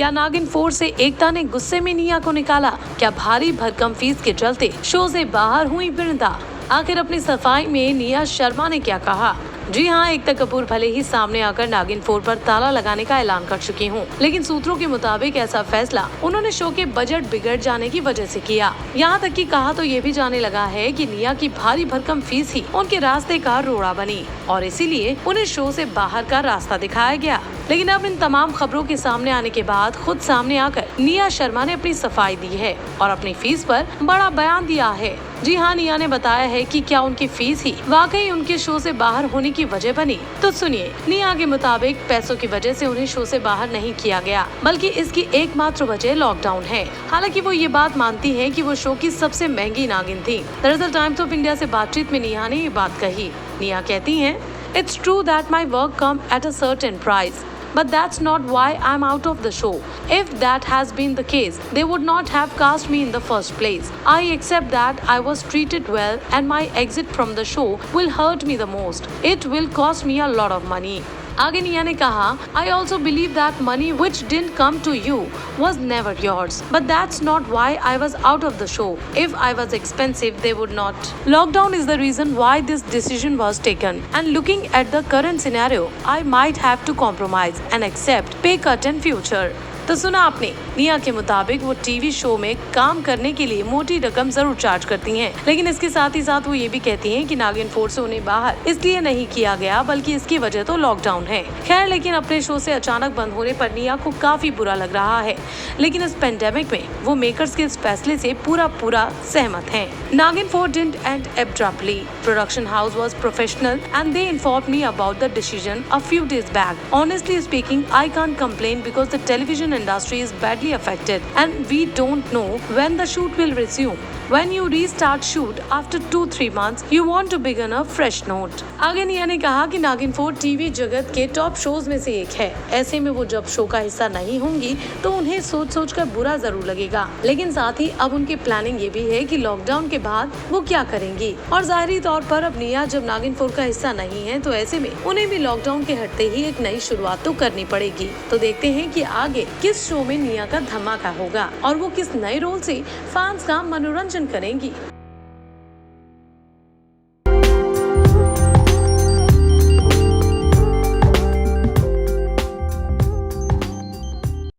क्या नागिन 4 से एकता ने गुस्से में निया को निकाला? क्या भारी भरकम फीस के चलते शो से बाहर हुई वृंदा? आखिर अपनी सफाई में निया शर्मा ने क्या कहा? जी हाँ, एकता कपूर भले ही सामने आकर नागिन 4 पर ताला लगाने का ऐलान कर चुकी हूँ, लेकिन सूत्रों के मुताबिक ऐसा फैसला उन्होंने शो के बजट बिगड़ जाने की वजह से किया। यहाँ तक कि कहा तो ये भी जाने लगा है कि निया की भारी भरकम फीस ही उनके रास्ते का रोड़ा बनी और इसीलिए उन्हें शो से बाहर का रास्ता दिखाया गया। लेकिन अब इन तमाम खबरों के सामने आने के बाद खुद सामने आकर निया शर्मा ने अपनी सफाई दी है और अपनी फीस पर बड़ा बयान दिया है। जी हाँ, निया ने बताया है कि क्या उनकी फीस ही वाकई उनके शो से बाहर होने की वजह बनी। तो सुनिए, निया के मुताबिक पैसों की वजह से उन्हें शो से बाहर नहीं किया गया, बल्कि इसकी एकमात्र वजह लॉकडाउन है। हालांकि वो ये बात मानती है कि वो शो की सबसे महंगी नागिन थी। दरअसल टाइम्स ऑफ इंडिया से बातचीत में निया ने ये बात कही। निया कहती हैं, "It's true that my work come at a certain price. But that's not why I'm out of the show. If that has been the case, they would not have cast me in the first place. I accept that I was treated well and my exit from the show will hurt me the most. It will cost me a lot of money." आगे निया ने कहा, "I also believe that money which didn't come to you was never yours. But that's not why I was out of the show. If I was expensive, they would not. Lockdown is the reason why this decision was taken. And looking at the current scenario, I might have to compromise and accept pay cut in future." तो सुना आपने, निया के मुताबिक वो TV show में काम करने के लिए मोटी रकम जरूर चार्ज करती हैं, लेकिन इसके साथ ही साथ वो ये भी कहती हैं कि नागिन 4 से उन्हें बाहर इसलिए नहीं किया गया, बल्कि इसकी वजह तो लॉकडाउन है। खैर, लेकिन अपने शो से अचानक बंद होने पर निया को काफी बुरा लग रहा है, लेकिन इस पेंडेमिक में वो मेकर्स के इस फैसले से पूरा सहमत हैं। नागिन 4 didn't end abruptly. Production house was professional and they informed me about the decision a few days back. Honestly speaking, I can't complain because the television industry is badly affected and we don't know when the shoot will resume. When you restart shoot after 2-3 months, you want to begin a fresh note. आगे निया ने कहा कि नागिन 4 TV जगत के top shows में से एक है। ऐसे में वो जब शो का हिस्सा नहीं होंगी तो उन्हें सोच कर बुरा जरूर लगेगा, लेकिन साथ ही अब उनकी प्लानिंग ये भी है कि लॉकडाउन के बाद वो क्या करेंगी। और जाहिरी तौर पर अब निया जब नागिन 4 का हिस्सा नहीं है तो ऐसे में उन्हें भी लॉकडाउन के हटते ही एक नई शुरुआत तो करनी पड़ेगी। तो देखते हैं कि आगे किस शो में निया का धमाका होगा और वो किस नए रोल से फैंस का मनोरंजन करेंगी।